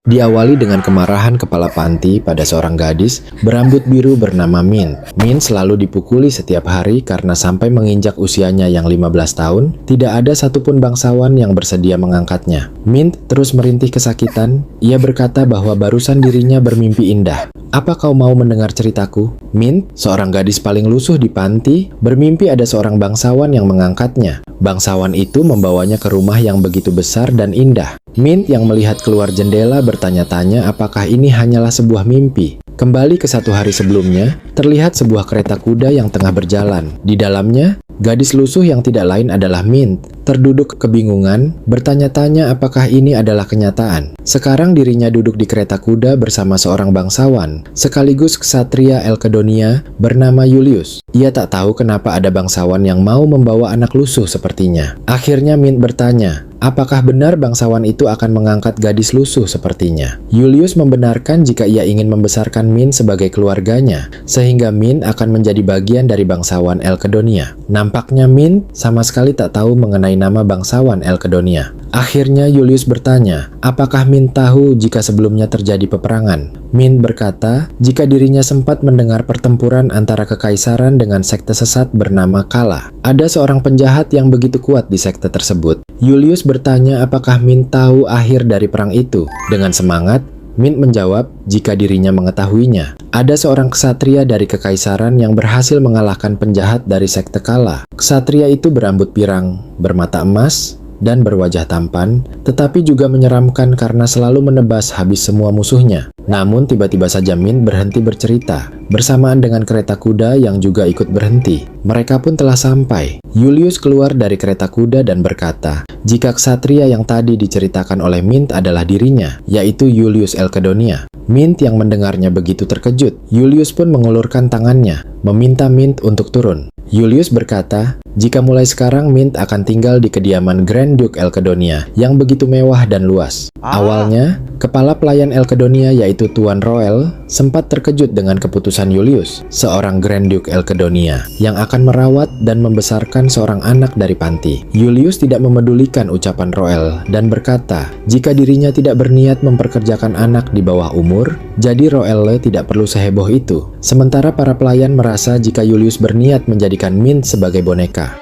Diawali dengan kemarahan kepala panti pada seorang gadis berambut biru bernama Min. Min selalu dipukuli setiap hari karena sampai menginjak usianya yang 15 tahun, tidak ada satupun bangsawan yang bersedia mengangkatnya. Min terus merintih kesakitan. Ia berkata bahwa barusan dirinya bermimpi indah. "Apa kau mau mendengar ceritaku?" Min, seorang gadis paling lusuh di panti, bermimpi ada seorang bangsawan yang mengangkatnya. Bangsawan itu membawanya ke rumah yang begitu besar dan indah. Min yang melihat keluar jendela bertanya-tanya apakah ini hanyalah sebuah mimpi. Kembali ke satu hari sebelumnya, terlihat sebuah kereta kuda yang tengah berjalan. Di dalamnya, gadis lusuh yang tidak lain adalah Min. Terduduk kebingungan, bertanya-tanya apakah ini adalah kenyataan. Sekarang dirinya duduk di kereta kuda bersama seorang bangsawan, sekaligus ksatria Elkedonia bernama Julius. Ia tak tahu kenapa ada bangsawan yang mau membawa anak lusuh sepertinya. Akhirnya Min bertanya, apakah benar bangsawan itu akan mengangkat gadis lusuh sepertinya? Julius membenarkan jika ia ingin membesarkan Min sebagai keluarganya, sehingga Min akan menjadi bagian dari bangsawan Elkedonia. Nampaknya Min sama sekali tak tahu mengenai nama bangsawan Elkedonia. Akhirnya Julius bertanya, apakah Min tahu jika sebelumnya terjadi peperangan? Min berkata, jika dirinya sempat mendengar pertempuran antara kekaisaran dengan sekte sesat bernama Kala. Ada seorang penjahat yang begitu kuat di sekte tersebut. Julius bertanya apakah Min tahu akhir dari perang itu. Dengan semangat, Min menjawab jika dirinya mengetahuinya. Ada seorang ksatria dari kekaisaran yang berhasil mengalahkan penjahat dari sekte Kala. Ksatria itu berambut pirang, bermata emas, dan berwajah tampan, tetapi juga menyeramkan karena selalu menebas habis semua musuhnya. Namun tiba-tiba saja Min berhenti bercerita, bersamaan dengan kereta kuda yang juga ikut berhenti. Mereka pun telah sampai. Julius keluar dari kereta kuda dan berkata, jika ksatria yang tadi diceritakan oleh Min adalah dirinya, yaitu Julius Elkedonia. Min yang mendengarnya begitu terkejut. Julius pun mengulurkan tangannya, meminta Min untuk turun. Julius berkata, jika mulai sekarang Min akan tinggal di kediaman Grand Duke Elkedonia yang begitu mewah dan luas. Awalnya, kepala pelayan Elkedonia yaitu Tuan Roel sempat terkejut dengan keputusan Julius, seorang Grand Duke Elkedonia yang akan merawat dan membesarkan seorang anak dari panti. Julius tidak memedulikan ucapan Roel dan berkata, jika dirinya tidak berniat memperkerjakan anak di bawah umur, jadi Roel tidak perlu seheboh itu. Sementara para pelayan merasa jika Julius berniat menjadikan Min sebagai boneka.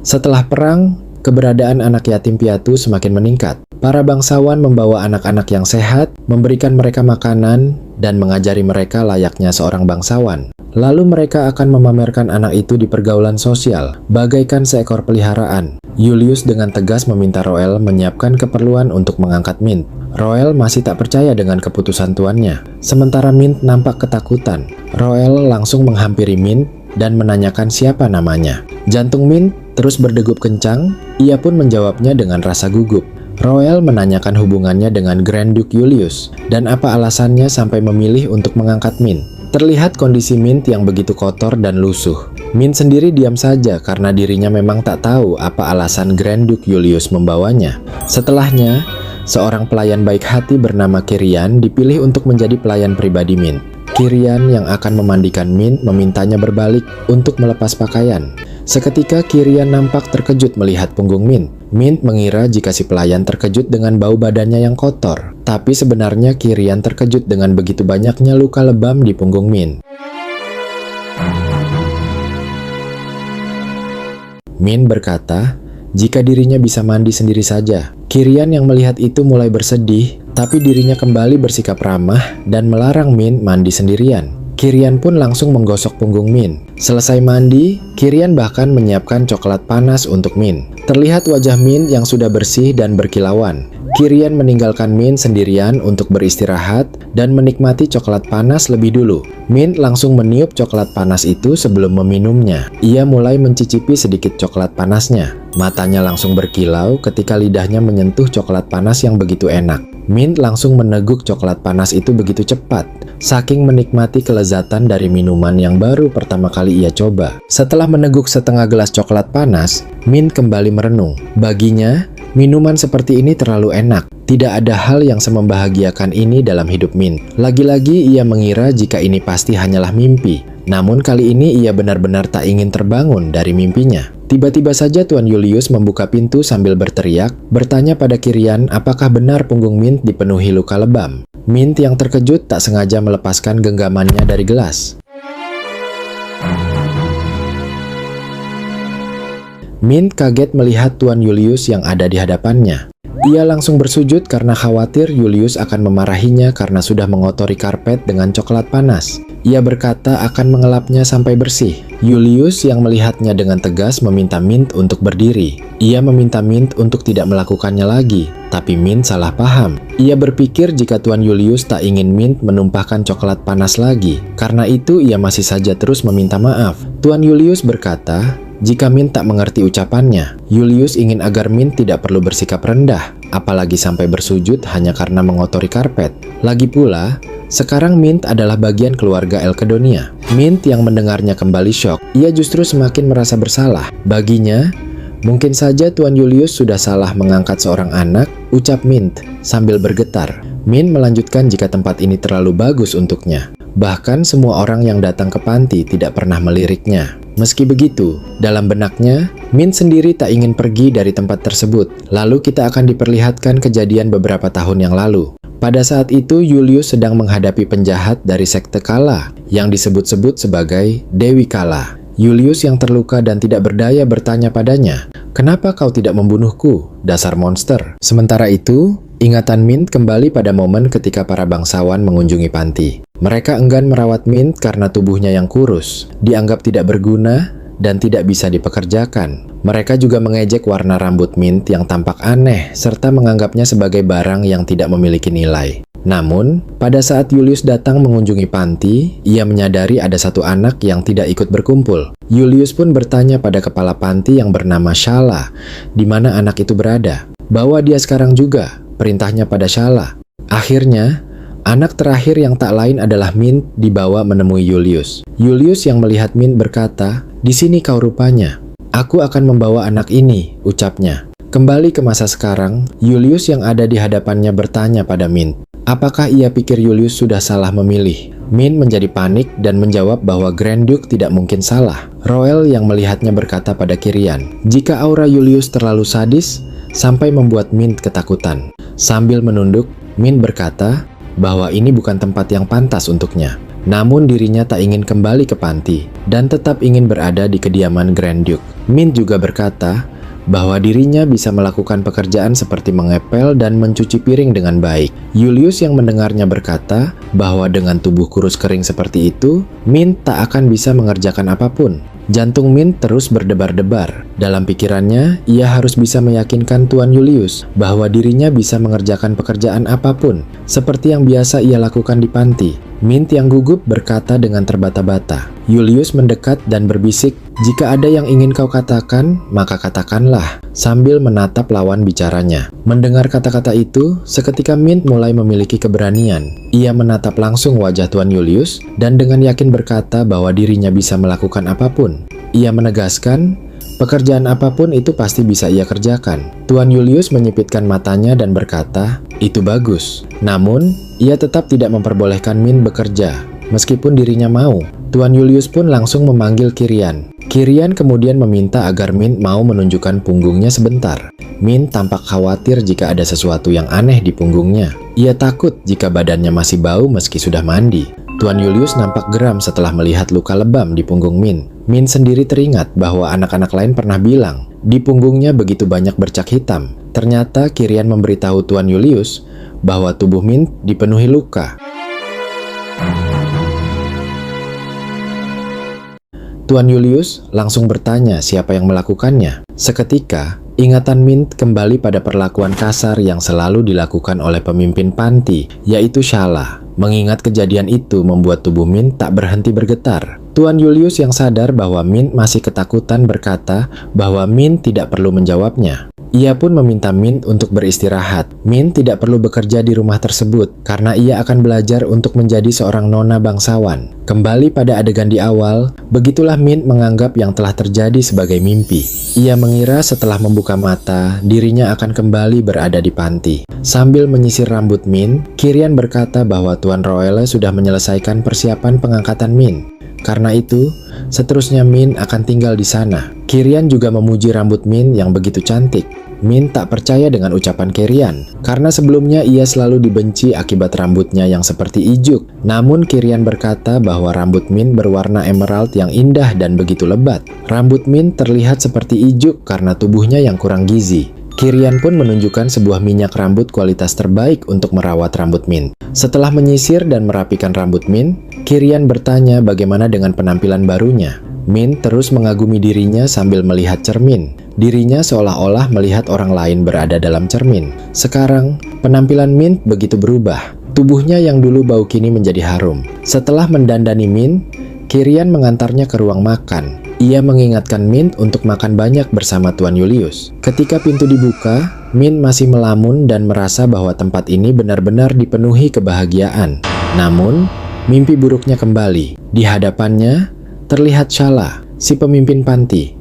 Setelah perang, keberadaan anak yatim piatu semakin meningkat. Para bangsawan membawa anak-anak yang sehat, memberikan mereka makanan, dan mengajari mereka layaknya seorang bangsawan. Lalu mereka akan memamerkan anak itu di pergaulan sosial, bagaikan seekor peliharaan. Julius dengan tegas meminta Roel menyiapkan keperluan untuk mengangkat Min. Roel masih tak percaya dengan keputusan tuannya. Sementara Min nampak ketakutan. Roel langsung menghampiri Min dan menanyakan siapa namanya. Jantung Min terus berdegup kencang, ia pun menjawabnya dengan rasa gugup. Roel menanyakan hubungannya dengan Grand Duke Julius, dan apa alasannya sampai memilih untuk mengangkat Min. Terlihat kondisi Min yang begitu kotor dan lusuh. Min sendiri diam saja karena dirinya memang tak tahu apa alasan Grand Duke Julius membawanya. Setelahnya, seorang pelayan baik hati bernama Kirian dipilih untuk menjadi pelayan pribadi Min. Kirian yang akan memandikan Min memintanya berbalik untuk melepas pakaian. Seketika Kirian nampak terkejut melihat punggung Min. Min mengira jika si pelayan terkejut dengan bau badannya yang kotor. Tapi sebenarnya Kirian terkejut dengan begitu banyaknya luka lebam di punggung Min. Min berkata, jika dirinya bisa mandi sendiri saja. Kirian yang melihat itu mulai bersedih, tapi dirinya kembali bersikap ramah dan melarang Min mandi sendirian. Kirian pun langsung menggosok punggung Min. Selesai mandi, Kirian bahkan menyiapkan coklat panas untuk Min. Terlihat wajah Min yang sudah bersih dan berkilauan. Kirian meninggalkan Min sendirian untuk beristirahat dan menikmati coklat panas lebih dulu. Min langsung meniup coklat panas itu sebelum meminumnya. Ia mulai mencicipi sedikit coklat panasnya. Matanya langsung berkilau ketika lidahnya menyentuh coklat panas yang begitu enak. Min langsung meneguk coklat panas itu begitu cepat, saking menikmati kelezatan dari minuman yang baru pertama kali ia coba. Setelah meneguk setengah gelas coklat panas, Min kembali merenung. Baginya, minuman seperti ini terlalu enak. Tidak ada hal yang semembahagiakan ini dalam hidup Min. Lagi-lagi ia mengira jika ini pasti hanyalah mimpi. Namun kali ini ia benar-benar tak ingin terbangun dari mimpinya. Tiba-tiba saja Tuan Julius membuka pintu sambil berteriak, bertanya pada Kirian apakah benar punggung Mint dipenuhi luka lebam. Mint yang terkejut tak sengaja melepaskan genggamannya dari gelas. Mint kaget melihat Tuan Julius yang ada di hadapannya. Ia langsung bersujud karena khawatir Julius akan memarahinya karena sudah mengotori karpet dengan coklat panas. Ia berkata akan mengelapnya sampai bersih. Julius yang melihatnya dengan tegas meminta Mint untuk berdiri. Ia meminta Mint untuk tidak melakukannya lagi, tapi Mint salah paham. Ia berpikir jika Tuan Julius tak ingin Mint menumpahkan coklat panas lagi. Karena itu ia masih saja terus meminta maaf. Tuan Julius berkata, jika Mint tak mengerti ucapannya, Julius ingin agar Mint tidak perlu bersikap rendah, apalagi sampai bersujud hanya karena mengotori karpet. Lagi pula, sekarang Mint adalah bagian keluarga Elkedonia. Mint yang mendengarnya kembali syok. Ia justru semakin merasa bersalah. Baginya, mungkin saja Tuan Julius sudah salah mengangkat seorang anak, ucap Mint sambil bergetar. Mint melanjutkan jika tempat ini terlalu bagus untuknya. Bahkan semua orang yang datang ke panti tidak pernah meliriknya. Meski begitu, dalam benaknya, Mint sendiri tak ingin pergi dari tempat tersebut. Lalu kita akan diperlihatkan kejadian beberapa tahun yang lalu. Pada saat itu, Julius sedang menghadapi penjahat dari sekte Kala yang disebut-sebut sebagai Dewi Kala. Julius yang terluka dan tidak berdaya bertanya padanya, "Kenapa kau tidak membunuhku, dasar monster?" Sementara itu, ingatan Mint kembali pada momen ketika para bangsawan mengunjungi panti. Mereka enggan merawat Mint karena tubuhnya yang kurus, dianggap tidak berguna, dan tidak bisa dipekerjakan. Mereka juga mengejek warna rambut Mint yang tampak aneh, serta menganggapnya sebagai barang yang tidak memiliki nilai. Namun, pada saat Julius datang mengunjungi panti, ia menyadari ada satu anak yang tidak ikut berkumpul. Julius pun bertanya pada kepala panti yang bernama Shala, di mana anak itu berada. Bawa dia sekarang juga, perintahnya pada Shala. Akhirnya, anak terakhir yang tak lain adalah Mint dibawa menemui Julius. Julius yang melihat Mint berkata, "Di sini kau rupanya. Aku akan membawa anak ini," ucapnya. Kembali ke masa sekarang, Julius yang ada di hadapannya bertanya pada Mint, apakah ia pikir Julius sudah salah memilih? Mint menjadi panik dan menjawab bahwa Grand Duke tidak mungkin salah. Roel yang melihatnya berkata pada Kirian, jika aura Julius terlalu sadis, sampai membuat Mint ketakutan. Sambil menunduk, Mint berkata bahwa ini bukan tempat yang pantas untuknya. Namun dirinya tak ingin kembali ke panti dan tetap ingin berada di kediaman Grand Duke. Mint juga berkata bahwa dirinya bisa melakukan pekerjaan seperti mengepel dan mencuci piring dengan baik. Julius yang mendengarnya berkata bahwa dengan tubuh kurus kering seperti itu, Mint tak akan bisa mengerjakan apapun. Jantung Mint terus berdebar-debar. Dalam pikirannya, ia harus bisa meyakinkan Tuan Julius bahwa dirinya bisa mengerjakan pekerjaan apapun, seperti yang biasa ia lakukan di panti. Mint yang gugup berkata dengan terbata-bata. Julius mendekat dan berbisik, jika ada yang ingin kau katakan, maka katakanlah, sambil menatap lawan bicaranya. Mendengar kata-kata itu, seketika Mint mulai memiliki keberanian. Ia menatap langsung wajah Tuan Julius dan dengan yakin berkata bahwa dirinya bisa melakukan apapun. Ia menegaskan, pekerjaan apapun itu pasti bisa ia kerjakan. Tuan Julius menyipitkan matanya dan berkata, itu bagus. Namun, ia tetap tidak memperbolehkan Mint bekerja, meskipun dirinya mau. Tuan Julius pun langsung memanggil Kirian. Kirian kemudian meminta agar Mint mau menunjukkan punggungnya sebentar. Mint tampak khawatir jika ada sesuatu yang aneh di punggungnya. Ia takut jika badannya masih bau meski sudah mandi. Tuan Julius nampak geram setelah melihat luka lebam di punggung Mint. Mint sendiri teringat bahwa anak-anak lain pernah bilang, di punggungnya begitu banyak bercak hitam. Ternyata Kirian memberitahu Tuan Julius bahwa tubuh Mint dipenuhi luka. Tuan Julius langsung bertanya siapa yang melakukannya. Seketika, ingatan Mint kembali pada perlakuan kasar yang selalu dilakukan oleh pemimpin panti, yaitu Shala. Mengingat kejadian itu membuat tubuh Mint tak berhenti bergetar. Tuan Julius yang sadar bahwa Mint masih ketakutan berkata bahwa Mint tidak perlu menjawabnya. Ia pun meminta Mint untuk beristirahat. Mint tidak perlu bekerja di rumah tersebut karena ia akan belajar untuk menjadi seorang nona bangsawan. Kembali pada adegan di awal, begitulah Mint menganggap yang telah terjadi sebagai mimpi. Ia mengira setelah membuka mata, dirinya akan kembali berada di panti. Sambil menyisir rambut Mint, Kirian berkata bahwa Tuan Roelle sudah menyelesaikan persiapan pengangkatan Mint. Karena itu, seterusnya Min akan tinggal di sana. Kirian juga memuji rambut Min yang begitu cantik. Min tak percaya dengan ucapan Kirian, karena sebelumnya ia selalu dibenci akibat rambutnya yang seperti ijuk. Namun Kirian berkata bahwa rambut Min berwarna emerald yang indah dan begitu lebat. Rambut Min terlihat seperti ijuk karena tubuhnya yang kurang gizi. Kirian pun menunjukkan sebuah minyak rambut kualitas terbaik untuk merawat rambut Min. Setelah menyisir dan merapikan rambut Min, Kirian bertanya bagaimana dengan penampilan barunya. Min terus mengagumi dirinya sambil melihat cermin. Dirinya seolah-olah melihat orang lain berada dalam cermin. Sekarang, penampilan Min begitu berubah. Tubuhnya yang dulu bau kini menjadi harum. Setelah mendandani Min, Kirian mengantarnya ke ruang makan. Ia mengingatkan Min untuk makan banyak bersama Tuan Julius. Ketika pintu dibuka, Min masih melamun dan merasa bahwa tempat ini benar-benar dipenuhi kebahagiaan. Namun, mimpi buruknya kembali. Di hadapannya, terlihat Shala, si pemimpin panti.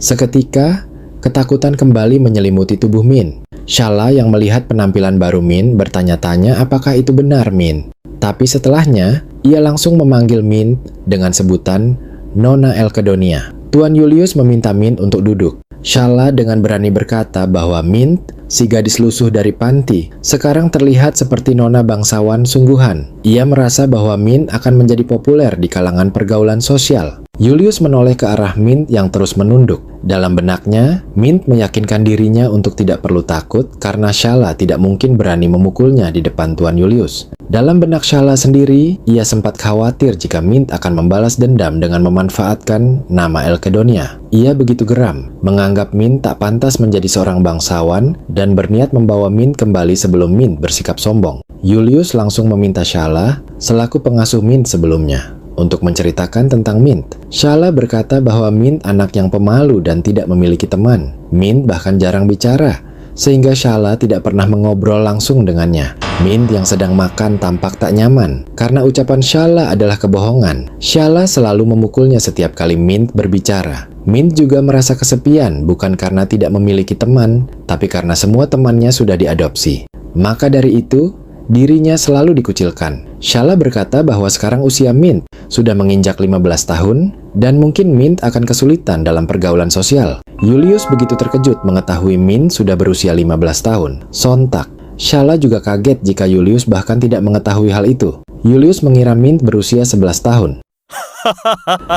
Seketika, ketakutan kembali menyelimuti tubuh Min. Shala yang melihat penampilan baru Min bertanya-tanya apakah itu benar Min. Tapi setelahnya, ia langsung memanggil Min dengan sebutan Nona Elkedonia. Tuan Julius meminta Min untuk duduk. Shala dengan berani berkata bahwa Min, si gadis lusuh dari panti, sekarang terlihat seperti nona bangsawan sungguhan. Ia merasa bahwa Min akan menjadi populer di kalangan pergaulan sosial. Julius menoleh ke arah Min yang terus menunduk. Dalam benaknya, Min meyakinkan dirinya untuk tidak perlu takut karena Shala tidak mungkin berani memukulnya di depan Tuan Julius. Dalam benak Shala sendiri, ia sempat khawatir jika Min akan membalas dendam dengan memanfaatkan nama Elkedonia. Ia begitu geram, menganggap Min tak pantas menjadi seorang bangsawan dan berniat membawa Min kembali sebelum Min bersikap sombong. Julius langsung meminta Shala selaku pengasuh Min sebelumnya untuk menceritakan tentang Mint. Shala berkata bahwa Mint anak yang pemalu dan tidak memiliki teman. Mint bahkan jarang bicara, sehingga Shala tidak pernah mengobrol langsung dengannya. Mint yang sedang makan tampak tak nyaman, karena ucapan Shala adalah kebohongan. Shala selalu memukulnya setiap kali Mint berbicara. Mint juga merasa kesepian, bukan karena tidak memiliki teman, tapi karena semua temannya sudah diadopsi. Maka dari itu, dirinya selalu dikucilkan. Shala berkata bahwa sekarang usia Mint sudah menginjak 15 tahun dan mungkin Mint akan kesulitan dalam pergaulan sosial. Julius begitu terkejut mengetahui Mint sudah berusia 15 tahun. Sontak, Shala juga kaget jika Julius bahkan tidak mengetahui hal itu. Julius mengira Mint berusia 11 tahun.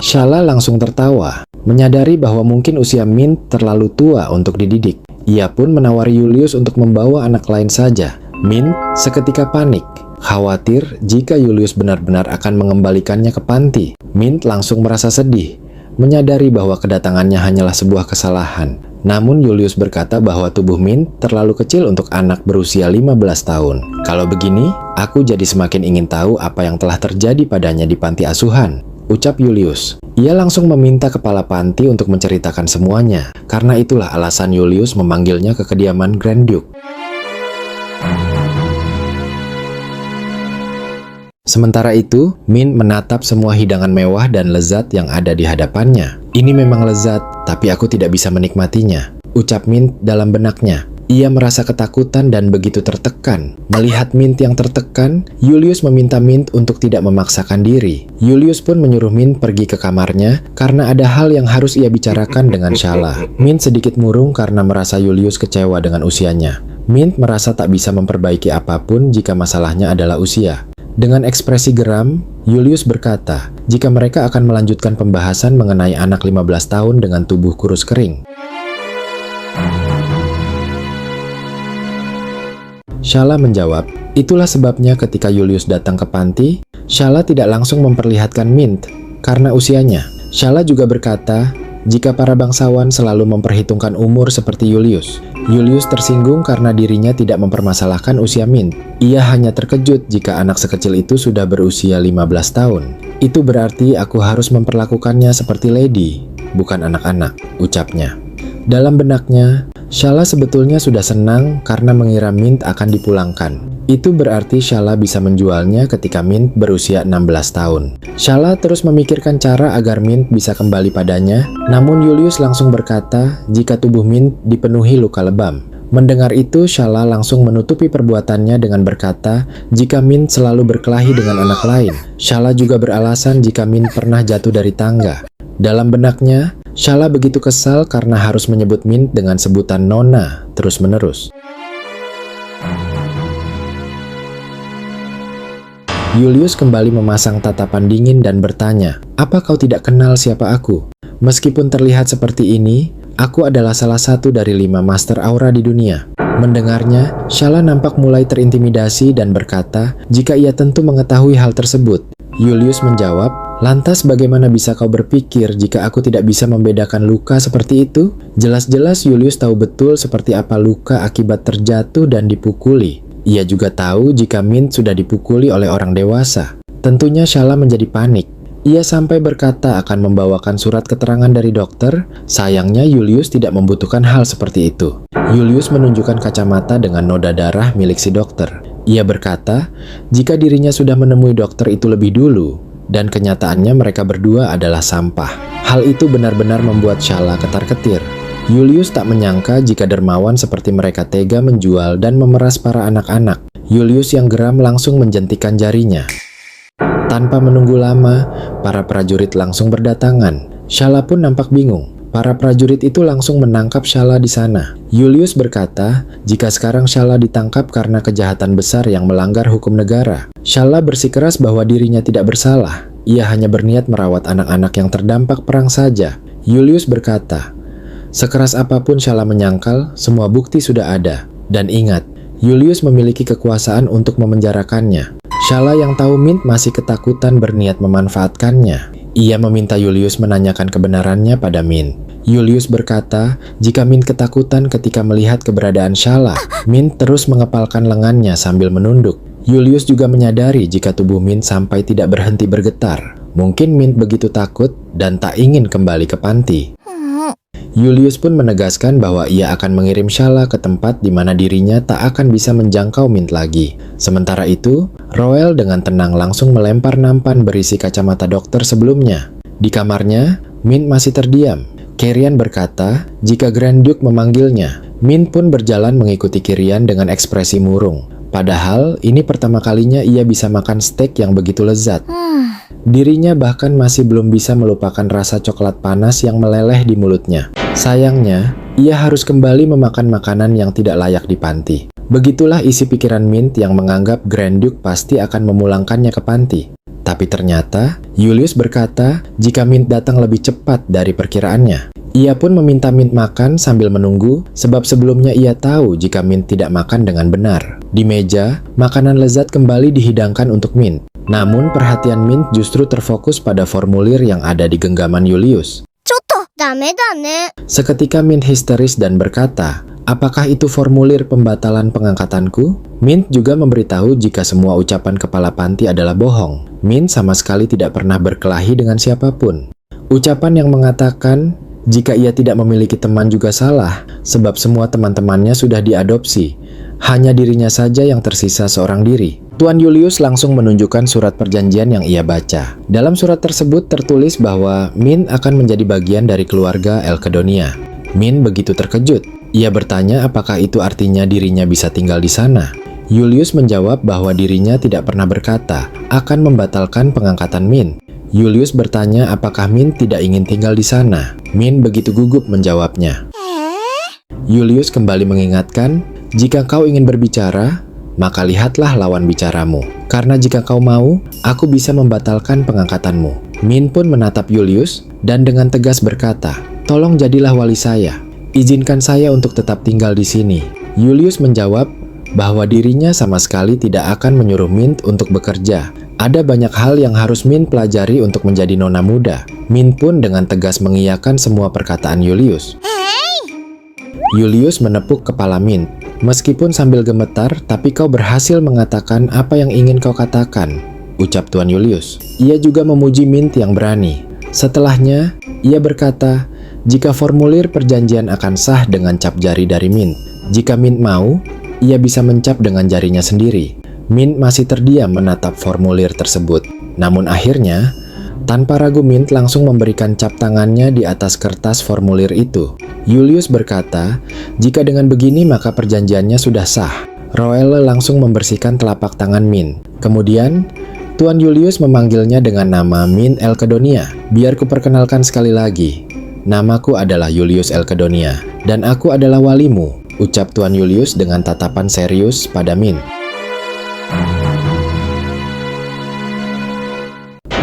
Shala langsung tertawa, menyadari bahwa mungkin usia Mint terlalu tua untuk dididik. Ia pun menawari Julius untuk membawa anak lain saja. Mint seketika panik, khawatir jika Julius benar-benar akan mengembalikannya ke panti. Mint langsung merasa sedih, menyadari bahwa kedatangannya hanyalah sebuah kesalahan. Namun Julius berkata bahwa tubuh Mint terlalu kecil untuk anak berusia 15 tahun. Kalau begini, aku jadi semakin ingin tahu apa yang telah terjadi padanya di panti asuhan, ucap Julius. Ia langsung meminta kepala panti untuk menceritakan semuanya. Karena itulah alasan Julius memanggilnya ke kediaman Grand Duke. Sementara itu, Mint menatap semua hidangan mewah dan lezat yang ada di hadapannya. Ini memang lezat, tapi aku tidak bisa menikmatinya, ucap Mint dalam benaknya. Ia merasa ketakutan dan begitu tertekan. Melihat Mint yang tertekan, Julius meminta Mint untuk tidak memaksakan diri. Julius pun menyuruh Mint pergi ke kamarnya karena ada hal yang harus ia bicarakan dengan Shala. Mint sedikit murung karena merasa Julius kecewa dengan usianya. Mint merasa tak bisa memperbaiki apapun jika masalahnya adalah usia. Dengan ekspresi geram, Julius berkata jika mereka akan melanjutkan pembahasan mengenai anak 15 tahun dengan tubuh kurus kering. Shala menjawab, itulah sebabnya ketika Julius datang ke panti, Shala tidak langsung memperlihatkan Mint karena usianya. Shala juga berkata, jika para bangsawan selalu memperhitungkan umur seperti Julius. Julius tersinggung karena dirinya tidak mempermasalahkan usia Mint. Ia hanya terkejut jika anak sekecil itu sudah berusia 15 tahun. Itu berarti aku harus memperlakukannya seperti lady, bukan anak-anak, ucapnya. Dalam benaknya, Shala sebetulnya sudah senang karena mengira Mint akan dipulangkan. Itu berarti Shala bisa menjualnya ketika Mint berusia 16 tahun. Shala terus memikirkan cara agar Mint bisa kembali padanya, namun Julius langsung berkata jika tubuh Mint dipenuhi luka lebam. Mendengar itu, Shala langsung menutupi perbuatannya dengan berkata jika Mint selalu berkelahi dengan anak lain. Shala juga beralasan jika Mint pernah jatuh dari tangga. Dalam benaknya, Shala begitu kesal karena harus menyebut Mint dengan sebutan Nona terus-menerus. Julius kembali memasang tatapan dingin dan bertanya, "Apa kau tidak kenal siapa aku? Meskipun terlihat seperti ini, aku adalah salah satu dari 5 Master Aura di dunia." Mendengarnya, Shala nampak mulai terintimidasi dan berkata jika ia tentu mengetahui hal tersebut. Julius menjawab, "Lantas bagaimana bisa kau berpikir jika aku tidak bisa membedakan luka seperti itu?" Jelas-jelas Julius tahu betul seperti apa luka akibat terjatuh dan dipukuli. Ia juga tahu jika Mint sudah dipukuli oleh orang dewasa. Tentunya Shala menjadi panik. Ia sampai berkata akan membawakan surat keterangan dari dokter. Sayangnya Julius tidak membutuhkan hal seperti itu. Julius menunjukkan kacamata dengan noda darah milik si dokter. Ia berkata jika dirinya sudah menemui dokter itu lebih dulu, dan kenyataannya mereka berdua adalah sampah. Hal itu benar-benar membuat Shala ketar-ketir. Julius tak menyangka jika dermawan seperti mereka tega menjual dan memeras para anak-anak. Julius yang geram langsung menjentikan jarinya. Tanpa menunggu lama, para prajurit langsung berdatangan. Shala pun nampak bingung. Para prajurit itu langsung menangkap Shala di sana. Julius berkata jika sekarang Shala ditangkap karena kejahatan besar yang melanggar hukum negara. Shala bersikeras bahwa dirinya tidak bersalah. Ia hanya berniat merawat anak-anak yang terdampak perang saja. Julius berkata, sekeras apapun Shala menyangkal, semua bukti sudah ada. Dan ingat, Julius memiliki kekuasaan untuk memenjarakannya. Shala yang tahu Mint masih ketakutan berniat memanfaatkannya. Ia meminta Julius menanyakan kebenarannya pada Mint. Julius berkata jika Mint ketakutan ketika melihat keberadaan Shala. Mint terus mengepalkan lengannya sambil menunduk. Julius juga menyadari jika tubuh Mint sampai tidak berhenti bergetar. Mungkin Mint begitu takut dan tak ingin kembali ke panti. Julius pun menegaskan bahwa ia akan mengirim Shala ke tempat di mana dirinya tak akan bisa menjangkau Mint lagi. Sementara itu, Roel dengan tenang langsung melempar nampan berisi kacamata dokter sebelumnya. Di kamarnya, Mint masih terdiam. Kirian berkata jika Grand Duke memanggilnya. Mint pun berjalan mengikuti Kirian dengan ekspresi murung. Padahal ini pertama kalinya ia bisa makan steak yang begitu lezat. Dirinya bahkan masih belum bisa melupakan rasa coklat panas yang meleleh di mulutnya. Sayangnya, ia harus kembali memakan makanan yang tidak layak di panti. Begitulah isi pikiran Mint yang menganggap Grand Duke pasti akan memulangkannya ke panti. Tapi ternyata, Julius berkata jika Mint datang lebih cepat dari perkiraannya. Ia pun meminta Mint makan sambil menunggu, sebab sebelumnya ia tahu jika Mint tidak makan dengan benar. Di meja, makanan lezat kembali dihidangkan untuk Mint. Namun perhatian Mint justru terfokus pada formulir yang ada di genggaman Julius. Seketika Mint histeris dan berkata, apakah itu formulir pembatalan pengangkatanku? Mint juga memberitahu jika semua ucapan kepala panti adalah bohong. Mint sama sekali tidak pernah berkelahi dengan siapapun. Ucapan yang mengatakan jika ia tidak memiliki teman juga salah, sebab semua teman-temannya sudah diadopsi. Hanya dirinya saja yang tersisa seorang diri. Tuan Julius langsung menunjukkan surat perjanjian yang ia baca. Dalam surat tersebut tertulis bahwa Mint akan menjadi bagian dari keluarga Elkedonia. Mint begitu terkejut. Ia bertanya apakah itu artinya dirinya bisa tinggal di sana. Julius menjawab bahwa dirinya tidak pernah berkata akan membatalkan pengangkatan Mint. Julius bertanya apakah Mint tidak ingin tinggal di sana. Mint begitu gugup menjawabnya. Julius kembali mengingatkan, jika kau ingin berbicara, maka lihatlah lawan bicaramu. Karena jika kau mau, aku bisa membatalkan pengangkatanmu. Mint pun menatap Julius dan dengan tegas berkata, tolong jadilah wali saya. Izinkan saya untuk tetap tinggal di sini. Julius menjawab bahwa dirinya sama sekali tidak akan menyuruh Mint untuk bekerja. Ada banyak hal yang harus Mint pelajari untuk menjadi nona muda. Mint pun dengan tegas mengiyakan semua perkataan Julius. Julius menepuk kepala Mint. Meskipun sambil gemetar, tapi kau berhasil mengatakan apa yang ingin kau katakan, ucap Tuan Julius. Ia juga memuji Mint yang berani. Setelahnya, ia berkata, jika formulir perjanjian akan sah dengan cap jari dari Mint. Jika Mint mau, ia bisa mencap dengan jarinya sendiri. Mint masih terdiam menatap formulir tersebut. Namun akhirnya, Tanpa ragu Mint langsung memberikan cap tangannya di atas kertas formulir itu. Julius berkata, jika dengan begini maka perjanjiannya sudah sah. Roelle langsung membersihkan telapak tangan Mint. Kemudian, Tuan Julius memanggilnya dengan nama Mint Elkedonia. Biar kuperkenalkan sekali lagi. Namaku adalah Julius Elkedonia, dan aku adalah walimu, ucap Tuan Julius dengan tatapan serius pada Mint.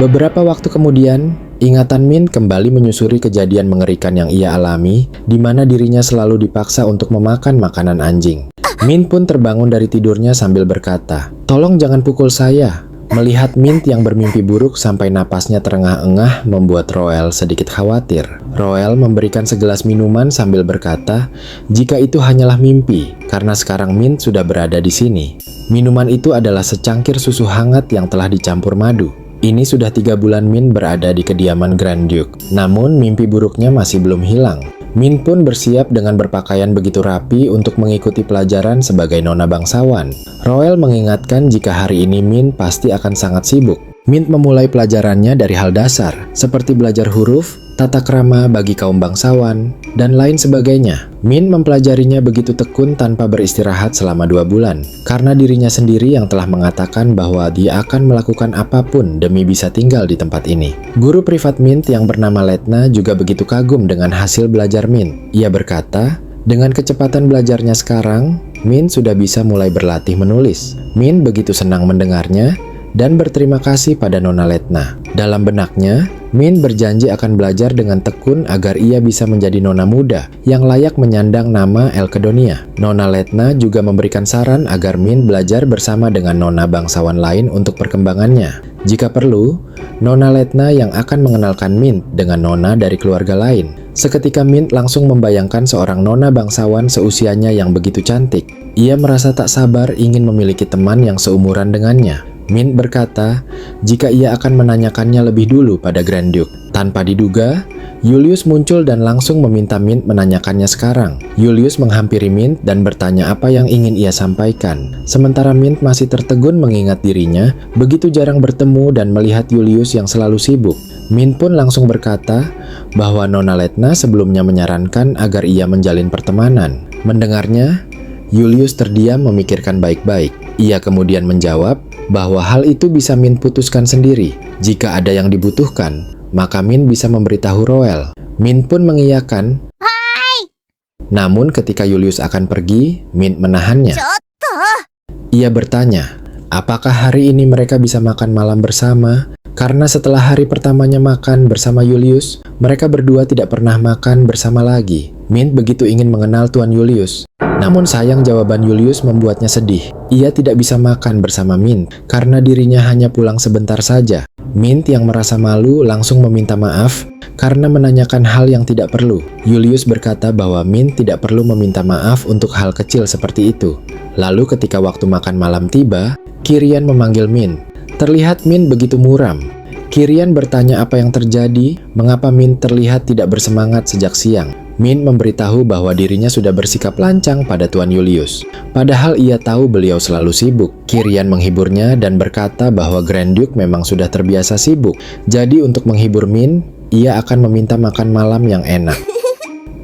Beberapa waktu kemudian, ingatan Mint kembali menyusuri kejadian mengerikan yang ia alami, di mana dirinya selalu dipaksa untuk memakan makanan anjing. Mint pun terbangun dari tidurnya sambil berkata, "Tolong jangan pukul saya." Melihat Mint yang bermimpi buruk sampai napasnya terengah-engah membuat Roelle sedikit khawatir. Roelle memberikan segelas minuman sambil berkata, jika itu hanyalah mimpi, karena sekarang Mint sudah berada di sini. Minuman itu adalah secangkir susu hangat yang telah dicampur madu. Ini sudah 3 bulan Mint berada di kediaman Grand Duke. Namun mimpi buruknya masih belum hilang. Mint pun bersiap dengan berpakaian begitu rapi untuk mengikuti pelajaran sebagai nona bangsawan. Roelle mengingatkan jika hari ini Mint pasti akan sangat sibuk. Mint memulai pelajarannya dari hal dasar, seperti belajar huruf, tata krama bagi kaum bangsawan, dan lain sebagainya. Mint mempelajarinya begitu tekun tanpa beristirahat selama 2 bulan, karena dirinya sendiri yang telah mengatakan bahwa dia akan melakukan apapun demi bisa tinggal di tempat ini. Guru privat Mint yang bernama Letna juga begitu kagum dengan hasil belajar Mint. Ia berkata, dengan kecepatan belajarnya sekarang, Mint sudah bisa mulai berlatih menulis. Mint begitu senang mendengarnya, dan berterima kasih pada Nona Letna. Dalam benaknya, Mint berjanji akan belajar dengan tekun agar ia bisa menjadi nona muda yang layak menyandang nama Elkedonia. Nona Letna juga memberikan saran agar Mint belajar bersama dengan nona bangsawan lain untuk perkembangannya. Jika perlu, Nona Letna yang akan mengenalkan Mint dengan nona dari keluarga lain. Seketika Mint langsung membayangkan seorang nona bangsawan seusianya yang begitu cantik. Ia merasa tak sabar ingin memiliki teman yang seumuran dengannya. Mint berkata, jika ia akan menanyakannya lebih dulu pada Grand Duke. Tanpa diduga, Julius muncul dan langsung meminta Mint menanyakannya sekarang. Julius menghampiri Mint dan bertanya apa yang ingin ia sampaikan. Sementara Mint masih tertegun mengingat dirinya begitu jarang bertemu dan melihat Julius yang selalu sibuk. Mint pun langsung berkata bahwa Nona Letna sebelumnya menyarankan agar ia menjalin pertemanan. Mendengarnya, Julius terdiam memikirkan baik-baik. Ia kemudian menjawab bahwa hal itu bisa Mint putuskan sendiri. Jika ada yang dibutuhkan, maka Mint bisa memberitahu Roelle. Mint pun mengiyakan. Hai. Namun ketika Julius akan pergi, Mint menahannya. Ia bertanya, apakah hari ini mereka bisa makan malam bersama? Karena setelah hari pertamanya makan bersama Julius, mereka berdua tidak pernah makan bersama lagi. Mint begitu ingin mengenal Tuan Julius. Namun sayang jawaban Julius membuatnya sedih. Ia tidak bisa makan bersama Mint karena dirinya hanya pulang sebentar saja. Mint yang merasa malu langsung meminta maaf karena menanyakan hal yang tidak perlu. Julius berkata bahwa Mint tidak perlu meminta maaf untuk hal kecil seperti itu. Lalu ketika waktu makan malam tiba, Kirian memanggil Mint. Terlihat Mint begitu muram. Kirian bertanya apa yang terjadi, mengapa Mint terlihat tidak bersemangat sejak siang. Mint memberitahu bahwa dirinya sudah bersikap lancang pada Tuan Julius. Padahal ia tahu beliau selalu sibuk. Kirian menghiburnya dan berkata bahwa Grand Duke memang sudah terbiasa sibuk. Jadi untuk menghibur Mint, ia akan meminta makan malam yang enak.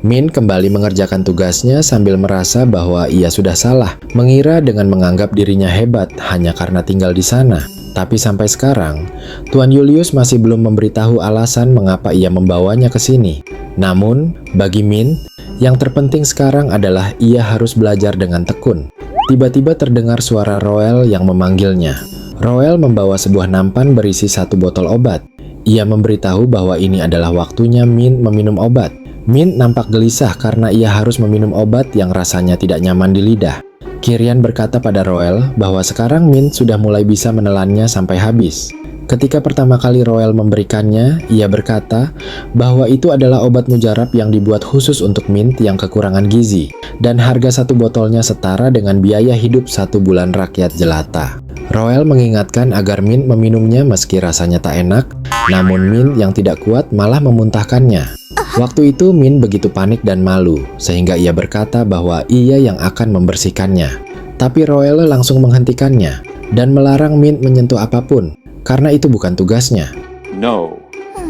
Mint kembali mengerjakan tugasnya sambil merasa bahwa ia sudah salah, mengira dengan menganggap dirinya hebat hanya karena tinggal di sana. Tapi sampai sekarang, Tuan Julius masih belum memberitahu alasan mengapa ia membawanya ke sini. Namun, bagi Mint, yang terpenting sekarang adalah ia harus belajar dengan tekun. Tiba-tiba terdengar suara Roelle yang memanggilnya. Roelle membawa sebuah nampan berisi 1 botol obat. Ia memberitahu bahwa ini adalah waktunya Mint meminum obat. Mint nampak gelisah karena ia harus meminum obat yang rasanya tidak nyaman di lidah. Kirian berkata pada Roelle bahwa sekarang Mint sudah mulai bisa menelannya sampai habis. Ketika pertama kali Roelle memberikannya, ia berkata bahwa itu adalah obat mujarab yang dibuat khusus untuk Mint yang kekurangan gizi, dan harga 1 botolnya setara dengan biaya hidup 1 bulan rakyat jelata. Roelle mengingatkan agar Mint meminumnya meski rasanya tak enak, namun Mint yang tidak kuat malah memuntahkannya. Waktu itu Mint begitu panik dan malu, sehingga ia berkata bahwa ia yang akan membersihkannya. Tapi Roelle langsung menghentikannya, dan melarang Mint menyentuh apapun, karena itu bukan tugasnya. No.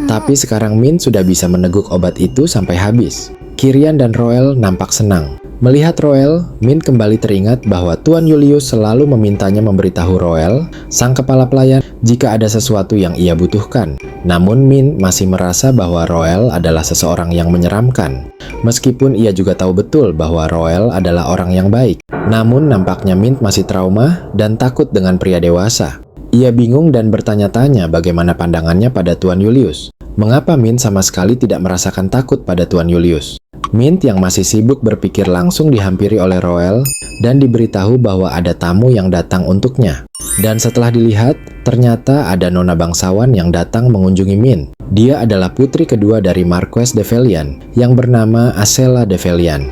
Tapi sekarang Min sudah bisa meneguk obat itu sampai habis. Kirian dan Roel nampak senang. Melihat Roel, Min kembali teringat bahwa Tuan Julius selalu memintanya memberitahu Roel, sang kepala pelayan, jika ada sesuatu yang ia butuhkan. Namun Min masih merasa bahwa Roel adalah seseorang yang menyeramkan. Meskipun ia juga tahu betul bahwa Roel adalah orang yang baik. Namun nampaknya Min masih trauma dan takut dengan pria dewasa. Ia bingung dan bertanya-tanya bagaimana pandangannya pada Tuan Julius. Mengapa Min sama sekali tidak merasakan takut pada Tuan Julius? Mint yang masih sibuk berpikir langsung dihampiri oleh Roel dan diberitahu bahwa ada tamu yang datang untuknya. Dan setelah dilihat, ternyata ada nona bangsawan yang datang mengunjungi Mint. Dia adalah putri kedua dari Marquess de Velian yang bernama Asela de Velian.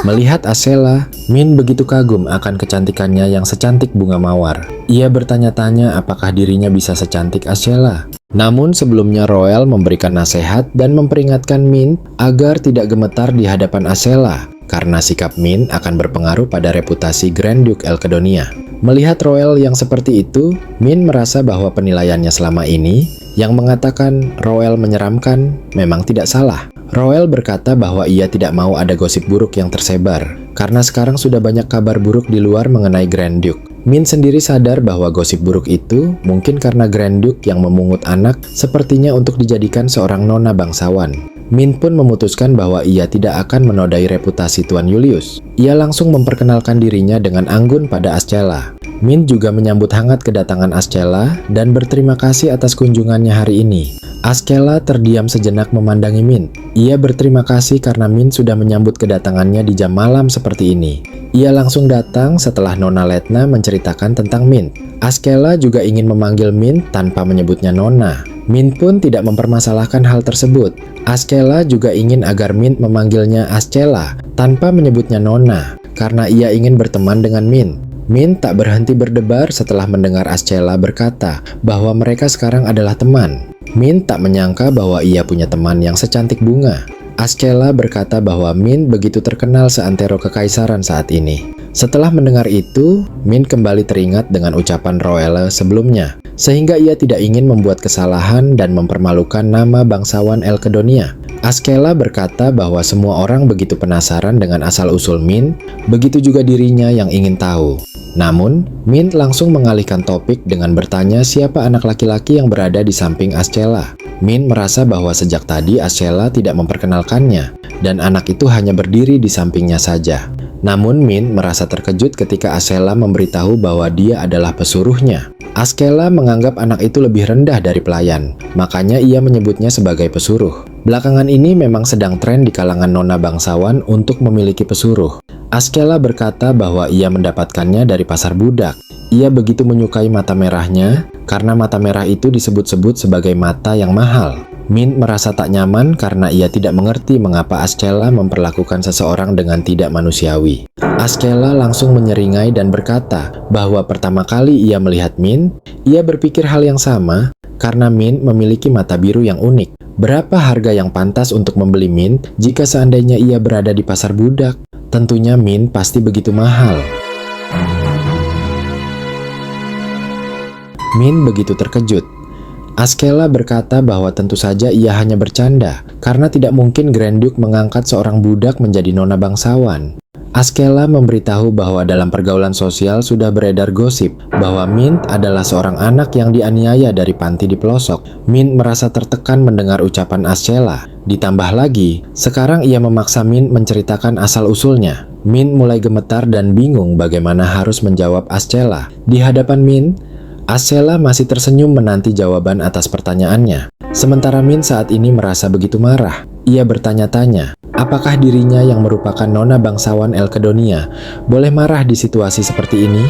Melihat Asela, Min begitu kagum akan kecantikannya yang secantik bunga mawar. Ia bertanya-tanya apakah dirinya bisa secantik Asela. Namun sebelumnya Roel memberikan nasihat dan memperingatkan Min agar tidak gemetar di hadapan Asela, karena sikap Min akan berpengaruh pada reputasi Grand Duke Elkedonia. Melihat Roel yang seperti itu, Min merasa bahwa penilaiannya selama ini, yang mengatakan Roel menyeramkan, memang tidak salah. Roel berkata bahwa ia tidak mau ada gosip buruk yang tersebar, karena sekarang sudah banyak kabar buruk di luar mengenai Grand Duke. Min sendiri sadar bahwa gosip buruk itu mungkin karena Grand Duke yang memungut anak sepertinya untuk dijadikan seorang nona bangsawan. Min pun memutuskan bahwa ia tidak akan menodai reputasi Tuan Julius. Ia langsung memperkenalkan dirinya dengan anggun pada Ascela. Min juga menyambut hangat kedatangan Ascela dan berterima kasih atas kunjungannya hari ini. Ascela terdiam sejenak memandangi Min. Ia berterima kasih karena Min sudah menyambut kedatangannya di jam malam seperti ini. Ia langsung datang setelah Nona Letna menceritakan tentang Min. Ascela juga ingin memanggil Min tanpa menyebutnya Nona. Min pun tidak mempermasalahkan hal tersebut. Ascela juga ingin agar Min memanggilnya Ascela tanpa menyebutnya Nona, karena ia ingin berteman dengan Min. Min tak berhenti berdebar setelah mendengar Ascela berkata bahwa mereka sekarang adalah teman. Min tak menyangka bahwa ia punya teman yang secantik bunga. Ascela berkata bahwa Min begitu terkenal seantero kekaisaran saat ini. Setelah mendengar itu, Min kembali teringat dengan ucapan Roelle sebelumnya, sehingga ia tidak ingin membuat kesalahan dan mempermalukan nama bangsawan Elkedonia. Ascela berkata bahwa semua orang begitu penasaran dengan asal-usul Min, begitu juga dirinya yang ingin tahu. Namun, Min langsung mengalihkan topik dengan bertanya siapa anak laki-laki yang berada di samping Ascela. Min merasa bahwa sejak tadi Ascela tidak memperkenalkannya, dan anak itu hanya berdiri di sampingnya saja. Namun Min merasa terkejut ketika Ascela memberitahu bahwa dia adalah pesuruhnya. Ascela menganggap anak itu lebih rendah dari pelayan, makanya ia menyebutnya sebagai pesuruh. Belakangan ini memang sedang tren di kalangan nona bangsawan untuk memiliki pesuruh. Ascela berkata bahwa ia mendapatkannya dari pasar budak. Ia begitu menyukai mata merahnya karena mata merah itu disebut-sebut sebagai mata yang mahal. Min merasa tak nyaman karena ia tidak mengerti mengapa Ascela memperlakukan seseorang dengan tidak manusiawi. Ascela langsung menyeringai dan berkata bahwa pertama kali ia melihat Min, ia berpikir hal yang sama karena Min memiliki mata biru yang unik. Berapa harga yang pantas untuk membeli Min jika seandainya ia berada di pasar budak? Tentunya Min pasti begitu mahal. Min begitu terkejut. Ascela berkata bahwa tentu saja ia hanya bercanda, karena tidak mungkin Grand Duke mengangkat seorang budak menjadi nona bangsawan. Ascela memberitahu bahwa dalam pergaulan sosial sudah beredar gosip bahwa Mint adalah seorang anak yang dianiaya dari panti di pelosok. Mint merasa tertekan mendengar ucapan Ascela. Ditambah lagi, sekarang ia memaksa Mint menceritakan asal-usulnya. Mint mulai gemetar dan bingung bagaimana harus menjawab Ascela. Di hadapan Mint, Ascela masih tersenyum menanti jawaban atas pertanyaannya. Sementara Min saat ini merasa begitu marah. Ia bertanya-tanya, apakah dirinya yang merupakan nona bangsawan Elkedonia boleh marah di situasi seperti ini?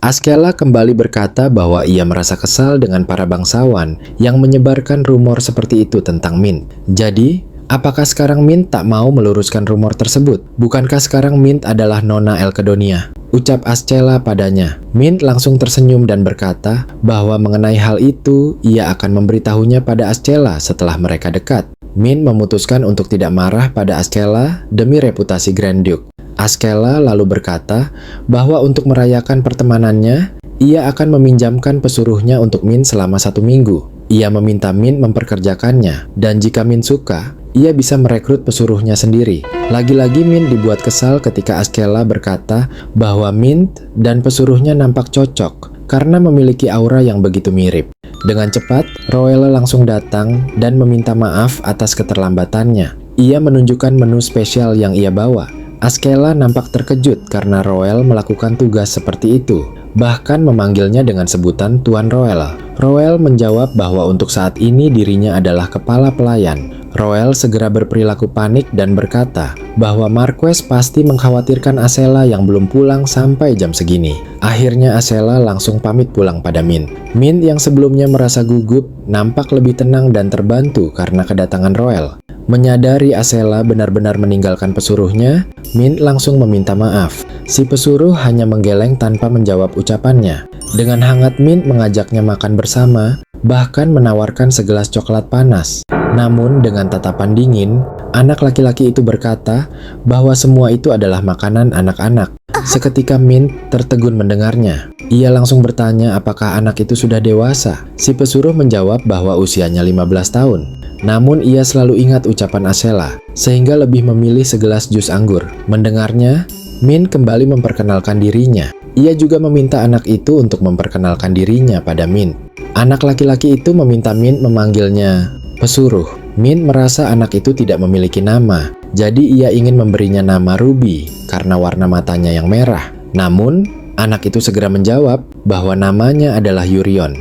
Ascela kembali berkata bahwa ia merasa kesal dengan para bangsawan yang menyebarkan rumor seperti itu tentang Min. Jadi, apakah sekarang Mint tak mau meluruskan rumor tersebut? Bukankah sekarang Mint adalah nona Elkedonia? Ucap Ascela padanya. Mint langsung tersenyum dan berkata bahwa mengenai hal itu, ia akan memberitahunya pada Ascela setelah mereka dekat. Mint memutuskan untuk tidak marah pada Ascela demi reputasi Grand Duke. Ascela lalu berkata bahwa untuk merayakan pertemanannya, ia akan meminjamkan pesuruhnya untuk Min selama 1 minggu. Ia meminta Min memperkerjakannya, dan jika Min suka, ia bisa merekrut pesuruhnya sendiri. Lagi-lagi Min dibuat kesal ketika Askela berkata bahwa Min dan pesuruhnya nampak cocok karena memiliki aura yang begitu mirip. Dengan cepat, Roelle langsung datang dan meminta maaf atas keterlambatannya. Ia menunjukkan menu spesial yang ia bawa. Askela nampak terkejut karena Roelle melakukan tugas seperti itu, bahkan memanggilnya dengan sebutan Tuan Roelle. Roelle menjawab bahwa untuk saat ini dirinya adalah kepala pelayan. Roelle segera berperilaku panik dan berkata bahwa Marquez pasti mengkhawatirkan Asela yang belum pulang sampai jam segini. Akhirnya Asela langsung pamit pulang pada Min. Min yang sebelumnya merasa gugup nampak lebih tenang dan terbantu karena kedatangan Roelle. Menyadari Asela benar-benar meninggalkan pesuruhnya, Min langsung meminta maaf. Si pesuruh hanya menggeleng tanpa menjawab ucapannya. Dengan hangat Min mengajaknya makan bersama, bahkan menawarkan segelas coklat panas. Namun dengan tatapan dingin, anak laki-laki itu berkata bahwa semua itu adalah makanan anak-anak. Seketika Min tertegun mendengarnya. Ia langsung bertanya apakah anak itu sudah dewasa. Si pesuruh menjawab bahwa usianya 15 tahun. Namun ia selalu ingat ucapan Asela, sehingga lebih memilih segelas jus anggur. Mendengarnya, Min kembali memperkenalkan dirinya. Ia juga meminta anak itu untuk memperkenalkan dirinya pada Min. Anak laki-laki itu meminta Min memanggilnya pesuruh. Min merasa anak itu tidak memiliki nama, jadi ia ingin memberinya nama Ruby karena warna matanya yang merah. Namun, anak itu segera menjawab bahwa namanya adalah Yurion.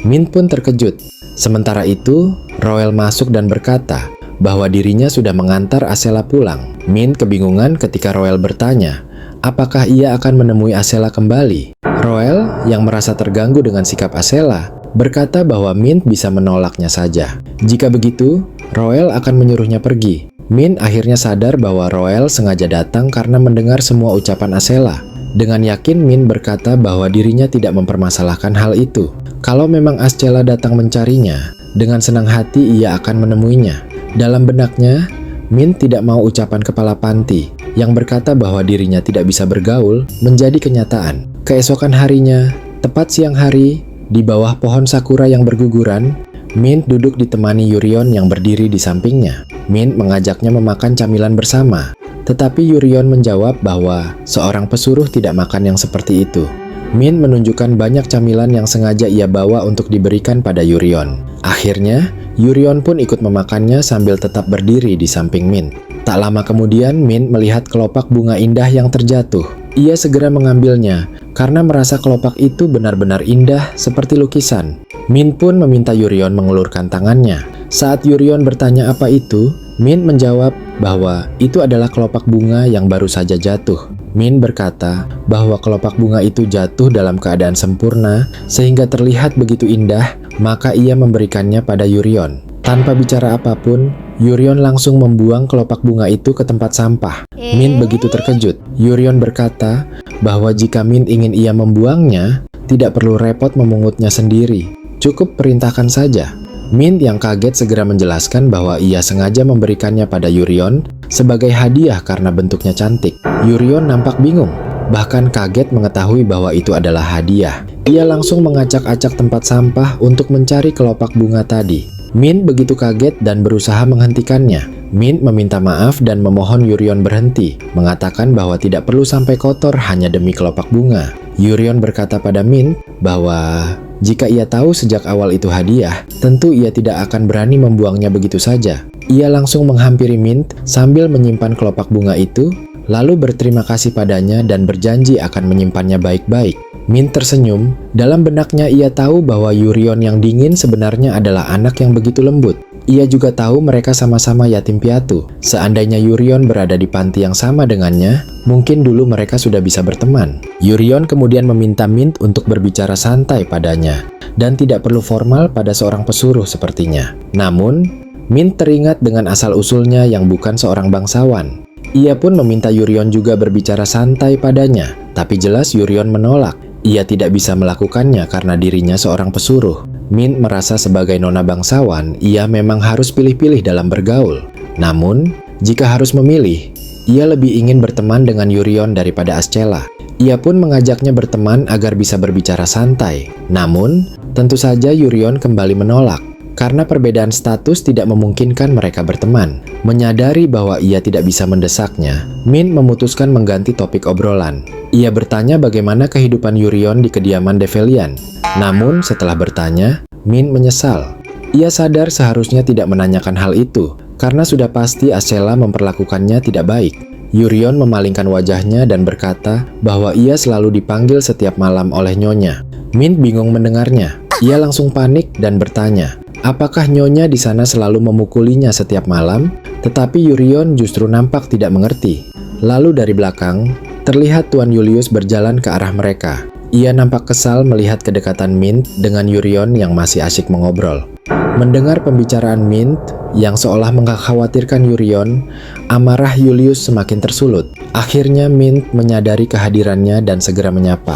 Min pun terkejut. Sementara itu, Roelle masuk dan berkata bahwa dirinya sudah mengantar Asela pulang. Min kebingungan ketika Roelle bertanya, apakah ia akan menemui Asela kembali? Roelle yang merasa terganggu dengan sikap Asela berkata bahwa Min bisa menolaknya saja. Jika begitu, Roelle akan menyuruhnya pergi. Min akhirnya sadar bahwa Roelle sengaja datang karena mendengar semua ucapan Asela. Dengan yakin Min berkata bahwa dirinya tidak mempermasalahkan hal itu. Kalau memang Asela datang mencarinya, dengan senang hati ia akan menemuinya. Dalam benaknya, Min tidak mau ucapan kepala panti yang berkata bahwa dirinya tidak bisa bergaul menjadi kenyataan. Keesokan harinya, tepat siang hari, di bawah pohon sakura yang berguguran, Min duduk ditemani Yurion yang berdiri di sampingnya. Min mengajaknya memakan camilan bersama, tetapi Yurion menjawab bahwa seorang pesuruh tidak makan yang seperti itu. Min menunjukkan banyak camilan yang sengaja ia bawa untuk diberikan pada Yurion. Akhirnya, Yurion pun ikut memakannya sambil tetap berdiri di samping Min. Tak lama kemudian, Min melihat kelopak bunga indah yang terjatuh. Ia segera mengambilnya karena merasa kelopak itu benar-benar indah seperti lukisan. Min pun meminta Yurion mengulurkan tangannya. Saat Yurion bertanya apa itu, Min menjawab bahwa itu adalah kelopak bunga yang baru saja jatuh. Min berkata bahwa kelopak bunga itu jatuh dalam keadaan sempurna sehingga terlihat begitu indah, maka ia memberikannya pada Yurion. Tanpa bicara apapun, Yurion langsung membuang kelopak bunga itu ke tempat sampah. Min begitu terkejut. Yurion berkata bahwa jika Min ingin ia membuangnya, tidak perlu repot memungutnya sendiri. Cukup perintahkan saja. Min yang kaget segera menjelaskan bahwa ia sengaja memberikannya pada Yurion sebagai hadiah karena bentuknya cantik. Yurion nampak bingung, bahkan kaget mengetahui bahwa itu adalah hadiah. Ia langsung mengacak-acak tempat sampah untuk mencari kelopak bunga tadi. Min begitu kaget dan berusaha menghentikannya. Min meminta maaf dan memohon Yurion berhenti, mengatakan bahwa tidak perlu sampai kotor hanya demi kelopak bunga. Yurion berkata pada Min bahwa jika ia tahu sejak awal itu hadiah, tentu ia tidak akan berani membuangnya begitu saja. Ia langsung menghampiri Min sambil menyimpan kelopak bunga itu, lalu berterima kasih padanya dan berjanji akan menyimpannya baik-baik. Min tersenyum. Dalam benaknya ia tahu bahwa Yurion yang dingin sebenarnya adalah anak yang begitu lembut. Ia juga tahu mereka sama-sama yatim piatu. Seandainya Yurion berada di panti yang sama dengannya, mungkin dulu mereka sudah bisa berteman. Yurion kemudian meminta Min untuk berbicara santai padanya, dan tidak perlu formal pada seorang pesuruh sepertinya. Namun, Min teringat dengan asal-usulnya yang bukan seorang bangsawan. Ia pun meminta Yurion juga berbicara santai padanya, tapi jelas Yurion menolak. Ia tidak bisa melakukannya karena dirinya seorang pesuruh. Min merasa sebagai nona bangsawan, ia memang harus pilih-pilih dalam bergaul. Namun, jika harus memilih, ia lebih ingin berteman dengan Yurion daripada Ascela. Ia pun mengajaknya berteman agar bisa berbicara santai. Namun, tentu saja Yurion kembali menolak. Karena perbedaan status tidak memungkinkan mereka berteman. Menyadari bahwa ia tidak bisa mendesaknya, Min memutuskan mengganti topik obrolan. Ia bertanya bagaimana kehidupan Yurion di kediaman Develian. Namun setelah bertanya, Min menyesal. Ia sadar seharusnya tidak menanyakan hal itu, karena sudah pasti Ascella memperlakukannya tidak baik. Yurion memalingkan wajahnya dan berkata bahwa ia selalu dipanggil setiap malam oleh Nyonya. Min bingung mendengarnya. Ia langsung panik dan bertanya, apakah Nyonya di sana selalu memukulinya setiap malam? Tetapi Yurion justru nampak tidak mengerti. Lalu dari belakang, terlihat Tuan Julius berjalan ke arah mereka. Ia nampak kesal melihat kedekatan Mint dengan Yurion yang masih asyik mengobrol. Mendengar pembicaraan Mint yang seolah mengkhawatirkan Yurion, amarah Julius semakin tersulut. Akhirnya Mint menyadari kehadirannya dan segera menyapa.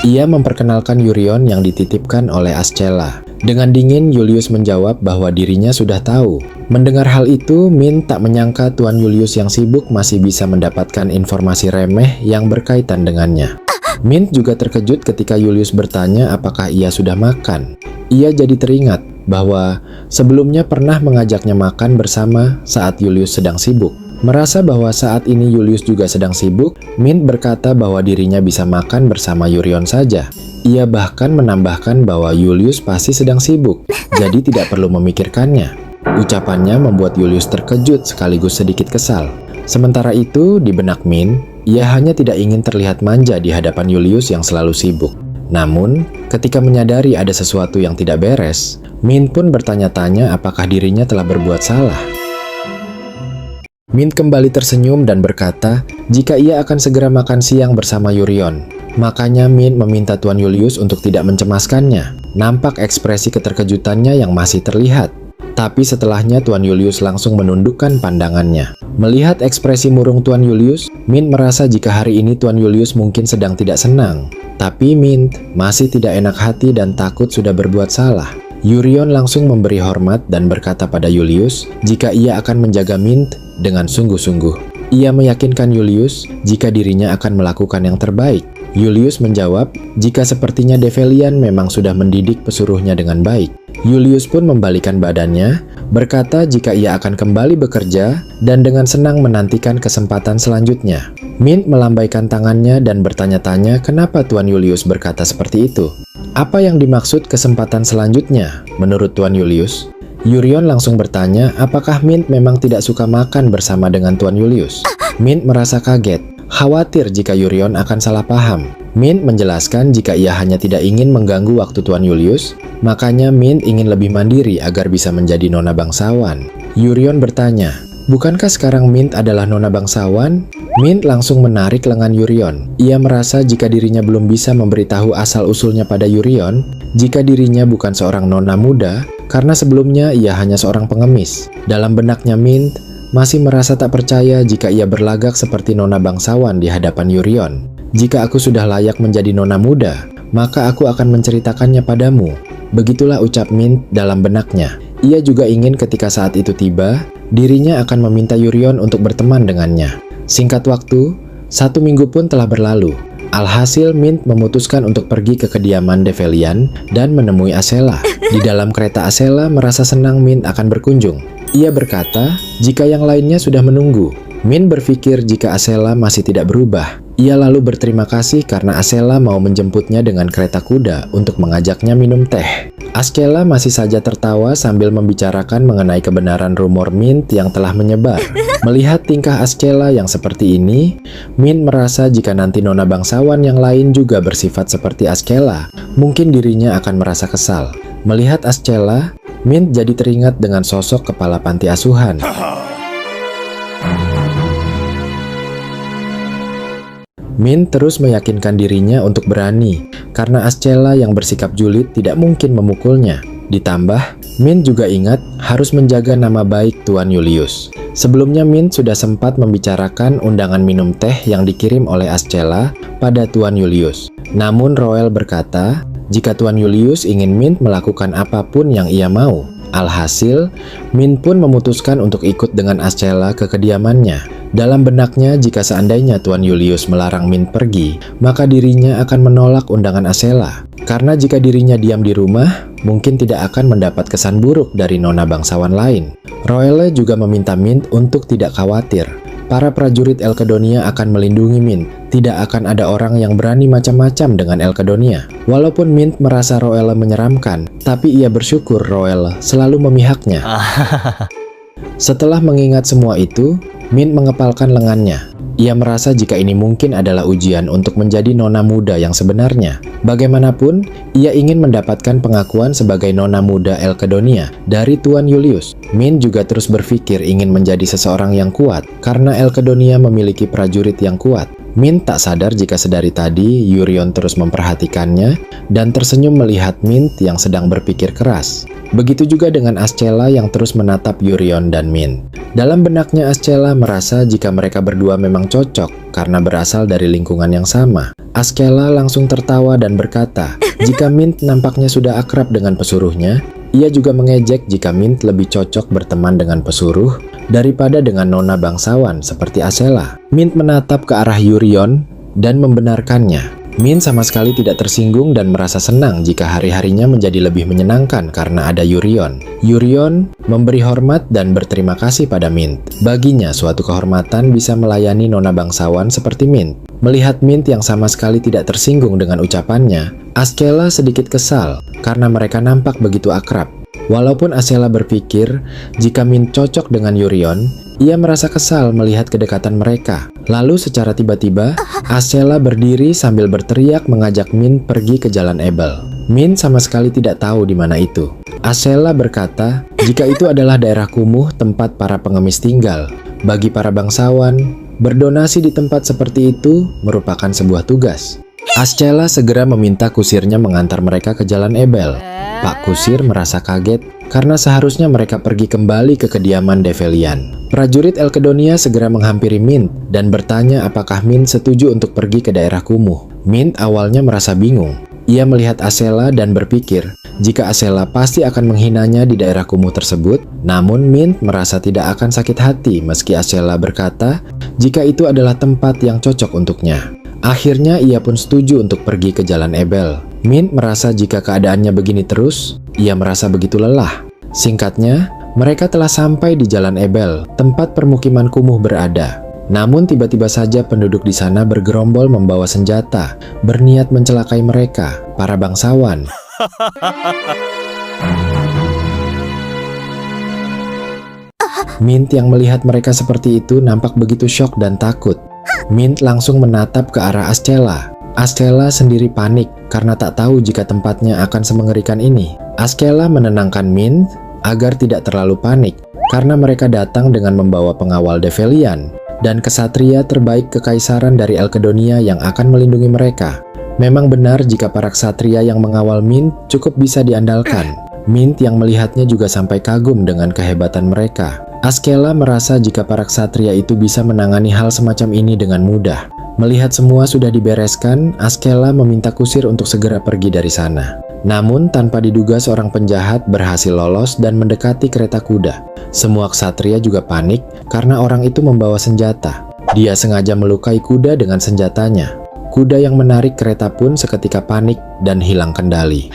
Ia memperkenalkan Yurion yang dititipkan oleh Ascella. Dengan dingin, Julius menjawab bahwa dirinya sudah tahu. Mendengar hal itu, Mint tak menyangka Tuan Julius yang sibuk masih bisa mendapatkan informasi remeh yang berkaitan dengannya. Mint juga terkejut ketika Julius bertanya apakah ia sudah makan. Ia jadi teringat bahwa sebelumnya pernah mengajaknya makan bersama saat Julius sedang sibuk. Merasa bahwa saat ini Julius juga sedang sibuk, Mint berkata bahwa dirinya bisa makan bersama Yurion saja. Ia bahkan menambahkan bahwa Julius pasti sedang sibuk, jadi tidak perlu memikirkannya. Ucapannya membuat Julius terkejut sekaligus sedikit kesal. Sementara itu, di benak Mint, ia hanya tidak ingin terlihat manja di hadapan Julius yang selalu sibuk. Namun, ketika menyadari ada sesuatu yang tidak beres, Mint pun bertanya-tanya apakah dirinya telah berbuat salah. Mint kembali tersenyum dan berkata jika ia akan segera makan siang bersama Yurion. Makanya Mint meminta Tuan Julius untuk tidak mencemaskannya. Nampak ekspresi keterkejutannya yang masih terlihat. Tapi setelahnya Tuan Julius langsung menundukkan pandangannya. Melihat ekspresi murung Tuan Julius, Mint merasa jika hari ini Tuan Julius mungkin sedang tidak senang. Tapi Mint masih tidak enak hati dan takut sudah berbuat salah. Yurion langsung memberi hormat dan berkata pada Julius jika ia akan menjaga Mint dengan sungguh-sungguh. Ia meyakinkan Julius jika dirinya akan melakukan yang terbaik. Julius menjawab jika sepertinya Develian memang sudah mendidik pesuruhnya dengan baik. Julius pun membalikan badannya, berkata jika ia akan kembali bekerja dan dengan senang menantikan kesempatan selanjutnya. Mint melambaikan tangannya dan bertanya-tanya kenapa Tuan Julius berkata seperti itu. Apa yang dimaksud kesempatan selanjutnya menurut Tuan Julius? Yurion langsung bertanya apakah Mint memang tidak suka makan bersama dengan Tuan Julius. Mint merasa kaget, khawatir jika Yurion akan salah paham. Mint menjelaskan jika ia hanya tidak ingin mengganggu waktu Tuan Julius, makanya Mint ingin lebih mandiri agar bisa menjadi nona bangsawan. Yurion bertanya, bukankah sekarang Mint adalah nona bangsawan? Mint langsung menarik lengan Yurion. Ia merasa jika dirinya belum bisa memberitahu asal-usulnya pada Yurion, jika dirinya bukan seorang nona muda, karena sebelumnya ia hanya seorang pengemis. Dalam benaknya Mint masih merasa tak percaya jika ia berlagak seperti nona bangsawan di hadapan Yurion. Jika aku sudah layak menjadi nona muda, maka aku akan menceritakannya padamu. Begitulah ucap Mint dalam benaknya. Ia juga ingin ketika saat itu tiba, dirinya akan meminta Yurion untuk berteman dengannya. Singkat waktu, 1 minggu pun telah berlalu. Alhasil Mint memutuskan untuk pergi ke kediaman Develian dan menemui Ascella. Di dalam kereta Ascella merasa senang Mint akan berkunjung. Ia berkata jika yang lainnya sudah menunggu. Mint berpikir jika Ascella masih tidak berubah. Ia lalu berterima kasih karena Ascella mau menjemputnya dengan kereta kuda untuk mengajaknya minum teh. Ascella masih saja tertawa sambil membicarakan mengenai kebenaran rumor Mint yang telah menyebar. Melihat tingkah Ascella yang seperti ini, Mint merasa jika nanti nona bangsawan yang lain juga bersifat seperti Ascella, mungkin dirinya akan merasa kesal. Melihat Ascella, Mint jadi teringat dengan sosok kepala panti asuhan. Mint terus meyakinkan dirinya untuk berani, karena Ascella yang bersikap julid tidak mungkin memukulnya. Ditambah, Mint juga ingat harus menjaga nama baik Tuan Julius. Sebelumnya Mint sudah sempat membicarakan undangan minum teh yang dikirim oleh Ascella pada Tuan Julius. Namun Roel berkata, jika Tuan Julius ingin Mint melakukan apapun yang ia mau. Alhasil, Mint pun memutuskan untuk ikut dengan Ascella ke kediamannya. Dalam benaknya, jika seandainya Tuan Julius melarang Mint pergi, maka dirinya akan menolak undangan Asela. Karena jika dirinya diam di rumah, mungkin tidak akan mendapat kesan buruk dari nona bangsawan lain. Roelle juga meminta Mint untuk tidak khawatir. Para prajurit Elkedonia akan melindungi Mint. Tidak akan ada orang yang berani macam-macam dengan Elkedonia. Walaupun Mint merasa Roelle menyeramkan, tapi ia bersyukur Roelle selalu memihaknya. Setelah mengingat semua itu, Mint mengepalkan lengannya. Ia merasa jika ini mungkin adalah ujian untuk menjadi nona muda yang sebenarnya. Bagaimanapun, ia ingin mendapatkan pengakuan sebagai nona muda Elkedonia dari Tuan Julius. Mint juga terus berpikir ingin menjadi seseorang yang kuat, karena Elkedonia memiliki prajurit yang kuat. Mint tak sadar jika sedari tadi Yurion terus memperhatikannya dan tersenyum melihat Mint yang sedang berpikir keras. Begitu juga dengan Ascella yang terus menatap Yurion dan Mint. Dalam benaknya Ascella merasa jika mereka berdua memang cocok karena berasal dari lingkungan yang sama. Ascella langsung tertawa dan berkata, jika Mint nampaknya sudah akrab dengan pesuruhnya, ia juga mengejek jika Mint lebih cocok berteman dengan pesuruh daripada dengan nona bangsawan seperti Ascella. Mint menatap ke arah Yurion dan membenarkannya. Mint sama sekali tidak tersinggung dan merasa senang jika hari-harinya menjadi lebih menyenangkan karena ada Yurion. Yurion memberi hormat dan berterima kasih pada Mint. Baginya suatu kehormatan bisa melayani nona bangsawan seperti Mint. Melihat Mint yang sama sekali tidak tersinggung dengan ucapannya, Ascella sedikit kesal karena mereka nampak begitu akrab. Walaupun Ascella berpikir jika Mint cocok dengan Yurion, ia merasa kesal melihat kedekatan mereka. Lalu secara tiba-tiba, Ascella berdiri sambil berteriak mengajak Mint pergi ke Jalan Ebel. Mint sama sekali tidak tahu di mana itu. Ascella berkata, jika itu adalah daerah kumuh tempat para pengemis tinggal. Bagi para bangsawan, berdonasi di tempat seperti itu merupakan sebuah tugas. Ascella segera meminta kusirnya mengantar mereka ke Jalan Ebel. Pak Kusir merasa kaget karena seharusnya mereka pergi kembali ke kediaman Develian. Prajurit Elkedonia segera menghampiri Mint dan bertanya apakah Mint setuju untuk pergi ke daerah kumuh. Mint awalnya merasa bingung. Ia melihat Ascella dan berpikir jika Ascella pasti akan menghinanya di daerah kumuh tersebut. Namun Mint merasa tidak akan sakit hati meski Ascella berkata jika itu adalah tempat yang cocok untuknya. Akhirnya ia pun setuju untuk pergi ke Jalan Ebel. Mint merasa jika keadaannya begini terus, ia merasa begitu lelah. Singkatnya, mereka telah sampai di Jalan Ebel, tempat permukiman kumuh berada. Namun tiba-tiba saja penduduk di sana bergerombol membawa senjata, berniat mencelakai mereka, para bangsawan. Mint yang melihat mereka seperti itu nampak begitu syok dan takut. Mint langsung menatap ke arah Ascella. Ascella sendiri panik karena tak tahu jika tempatnya akan semengerikan ini. Ascella menenangkan Mint agar tidak terlalu panik karena mereka datang dengan membawa pengawal Develian dan kesatria terbaik kekaisaran dari Elkedonia yang akan melindungi mereka. Memang benar jika para ksatria yang mengawal Mint cukup bisa diandalkan. Mint yang melihatnya juga sampai kagum dengan kehebatan mereka. Ascella merasa jika para ksatria itu bisa menangani hal semacam ini dengan mudah. Melihat semua sudah dibereskan, Ascella meminta kusir untuk segera pergi dari sana. Namun tanpa diduga seorang penjahat berhasil lolos dan mendekati kereta kuda. Semua ksatria juga panik karena orang itu membawa senjata. Dia sengaja melukai kuda dengan senjatanya. Kuda yang menarik kereta pun seketika panik dan hilang kendali.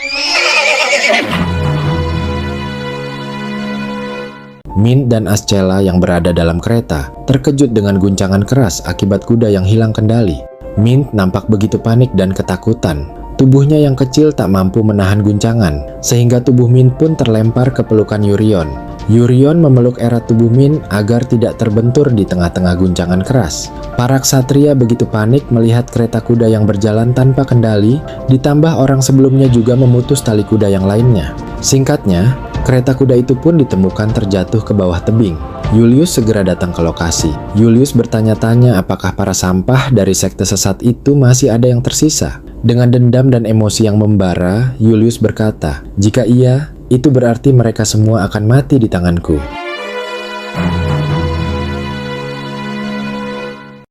Mint dan Ascella yang berada dalam kereta terkejut dengan guncangan keras akibat kuda yang hilang kendali. Mint nampak begitu panik dan ketakutan. Tubuhnya yang kecil tak mampu menahan guncangan, sehingga tubuh Mint pun terlempar ke pelukan Yurion. Yurion memeluk erat tubuh Mint agar tidak terbentur di tengah-tengah guncangan keras. Para ksatria begitu panik melihat kereta kuda yang berjalan tanpa kendali, ditambah orang sebelumnya juga memutus tali kuda yang lainnya. Singkatnya, kereta kuda itu pun ditemukan terjatuh ke bawah tebing. Julius segera datang ke lokasi. Julius bertanya-tanya apakah para sampah dari sekte sesat itu masih ada yang tersisa. Dengan dendam dan emosi yang membara, Julius berkata, "Jika iya, itu berarti mereka semua akan mati di tanganku."